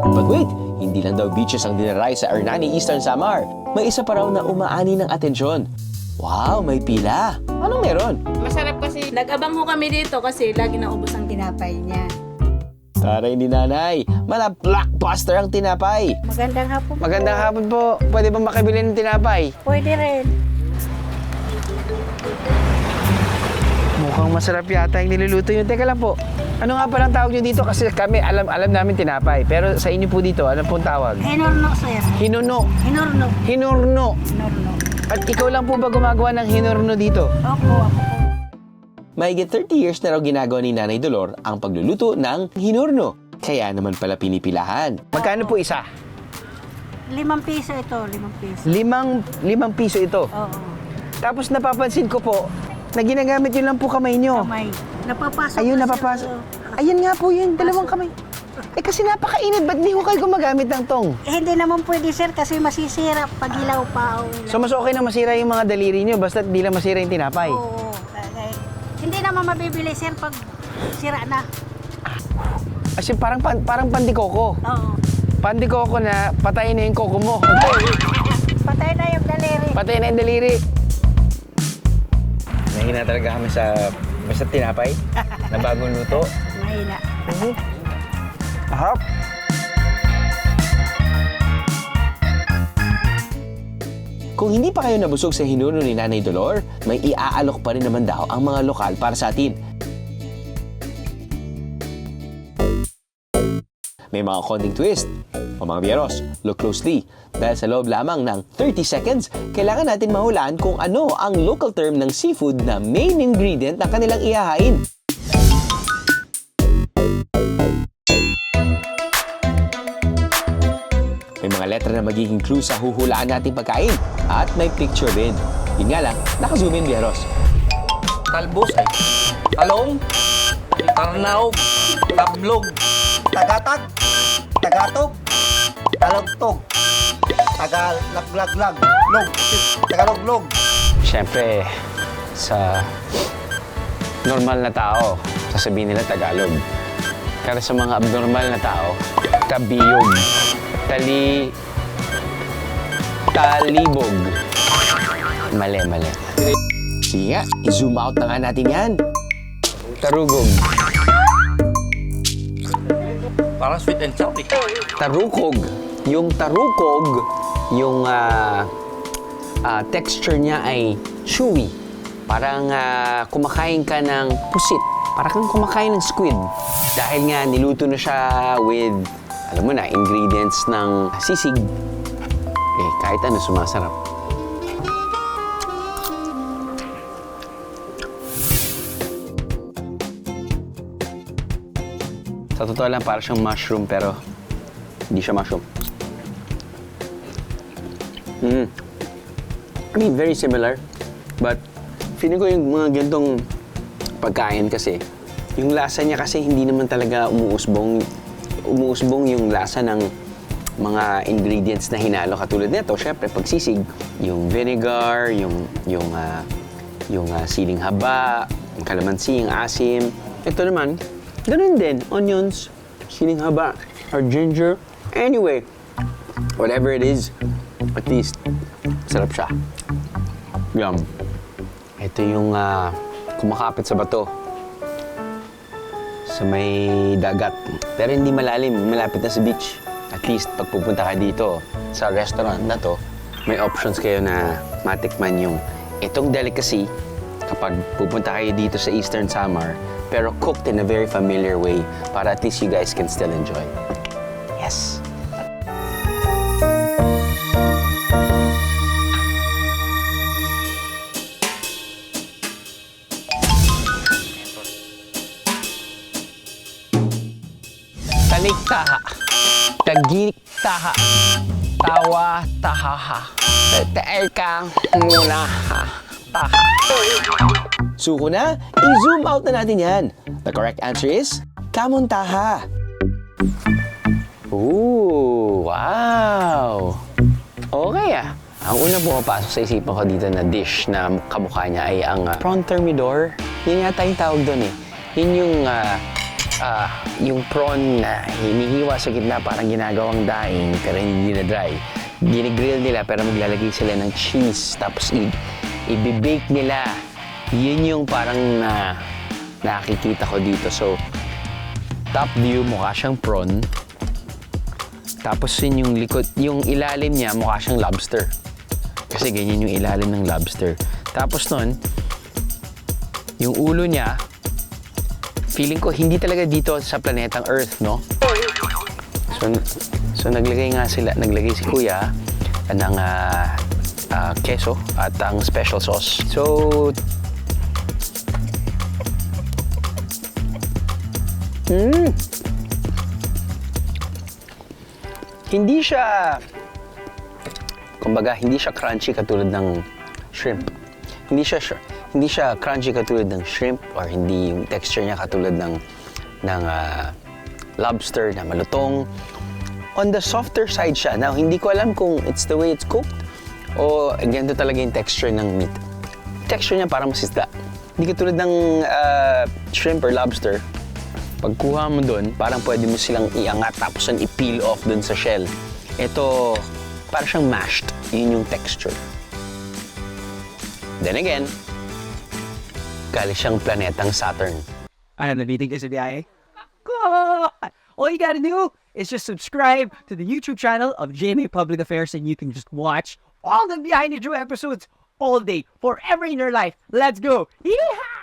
But wait, hindi lang daw beaches ang dinaray sa Ernani, Eastern Samar. May isa pa raw na umaani ng atensyon. Wow, may pila. Anong meron? Masarap kasi. Nag-abang ho kami dito kasi lagi naubos ang tinapay niya. Taray ni nanay, mala blockbuster ang tinapay. Magandang hapon. Magandang hapon po. Pwede ba makabili ng tinapay? Pwede rin. Mukhang masarap yata yung niluluto nyo. Teka lang po, ano nga palang tawag nyo dito? Kasi kami alam namin tinapay. Pero sa inyo po dito, ano pong tawag? Hinurno, sir. Hinurno. Hinurno. Hinurno. Hinurno. At ikaw lang po ba gumagawa ng hinurno dito? Ako po. Mahigit 30 years na raw ginagawa ni Nanay Dolor ang pagluluto ng hinurno. Kaya naman pala pinipilahan. Magkano po isa? 5 piso ito, 5 piso. Limang piso ito. Oo. Tapos napapansin ko po, na ginagamit yun lang po kamay nyo. Kamay. Napapasok. Ayun, na, sir, napapasok. ito. Ayun nga po yun, dalawang kamay. Eh kasi napakainit, ba't di ko kayo gumagamit ng tong? Hindi naman pwede, sir, kasi masisira pag hilaw pa. So mas okay na masira yung mga daliri nyo, basta di lang masira yung tinapay. Oo. Hindi naman mabibili, sir, pag sira na. Kasi parang pandikoko. Oo. Pandikoko na patayin na yung koko mo. Patay na yung daliri. Patay na yung daliri. Nahina talaga kami sa basta tinapay na bagong luto. Mahina. Harap. Kung hindi pa kayo nabusog sa hinurno ni Nanay Dolor, may iaalok pa rin naman daw ang mga lokal para sa atin. May mga konting twist. O mga biyeros, look closely. Dahil sa loob lamang ng 30 seconds, kailangan natin mahulaan kung ano ang local term ng seafood na main ingredient na kanilang ihahain. May mga letra na magiging clue sa huhulaan nating pagkain. At may picture din. Yun nga lang, naka-zoom in, biyeros. Talbosay, talong, tarnaw, tablog, tagatag, tagatog, talagtog, tagalaglag, log, tagaloglog. Siyempre, sa normal na tao, sasabihin nila Tagalog. Pero sa mga abnormal na tao, tabiyog, talibog. Mali. Sige nga, i-zoom out na nga natin yan. Tarugog. Parang sweet and sour. Tarukog. Yung tarukog, yung texture niya ay chewy. Parang kumakain ka ng pusit. Parang kang kumakain ng squid. Dahil nga niluto na siya with, alam mo na, ingredients ng sisig. Eh, kahit ano sumasarap. Sa totoo lang, parang siyang mushroom, pero hindi siya mushroom. I mean, very similar. But, feeling ko yung mga ganitong pagkain kasi, yung lasa niya kasi hindi naman talaga umuusbong yung lasa ng mga ingredients na hinalo katulad nito. Syempre, pagsisig, yung vinegar, yung siling haba, yung kalamansi, yung asim. Ito naman, ganun din, onions, siling haba, or ginger. Anyway, whatever it is, at least, sarap siya. Yum. Ito yung kumakapit sa bato. Sa may dagat. Pero hindi malalim, malapit na sa beach. At least, pag pupunta ka dito sa restaurant na to, may options kayo na matikman yung itong delicacy kapag pupunta kayo dito sa Eastern Samar, pero cooked in a very familiar way para at least you guys can still enjoy. Yes! Taliktaha, taginiktaha, tawa, tahaha, taeka, muna, taha. Suko na, i-zoom out na natin yan. The correct answer is, kamuntaha. Ooh, wow. Okay Ang una pumapasok sa isipan ko dito na dish na kamukha niya ay ang prawn thermidor. Yun yata yung tawag doon eh. Yun yung yung prawn na hinihiwa sa gitna parang ginagawang daing pero hindi na dry. Ginigrill nila pero maglalagay sila ng cheese tapos i-bake nila. Yun yung parang nakikita ko dito. So, top view mukha siyang prawn. Tapos yun yung likod, yung ilalim niya mukha siyang lobster. Kasi ganyan yung ilalim ng lobster. Tapos nun, yung ulo niya, feeling ko hindi talaga dito sa planetang Earth, no? So naglagay si Kuya ng keso at ang special sauce. So, hindi siya, kumbaga, hindi siya crunchy katulad ng shrimp. Hindi siya crunchy katulad ng shrimp or hindi yung texture niya katulad ng lobster na malutong. On the softer side siya. Now, hindi ko alam kung it's the way it's cooked o ganito talaga yung texture ng meat. Texture niya parang masisda. Hindi katulad ng shrimp or lobster. Pagkuha mo dun, parang pwede mo silang iangat tapos i-peel off dun sa shell. Ito, parang siyang mashed. Yun yung texture. Then again, galing siyang planetang Saturn. Ano, nabiting ka sa biyahe? God! All you gotta do is just subscribe to the YouTube channel of GMA Public Affairs and you can just watch all the Behind the Drew episodes all day, forever in your life. Let's go! Yeehaw!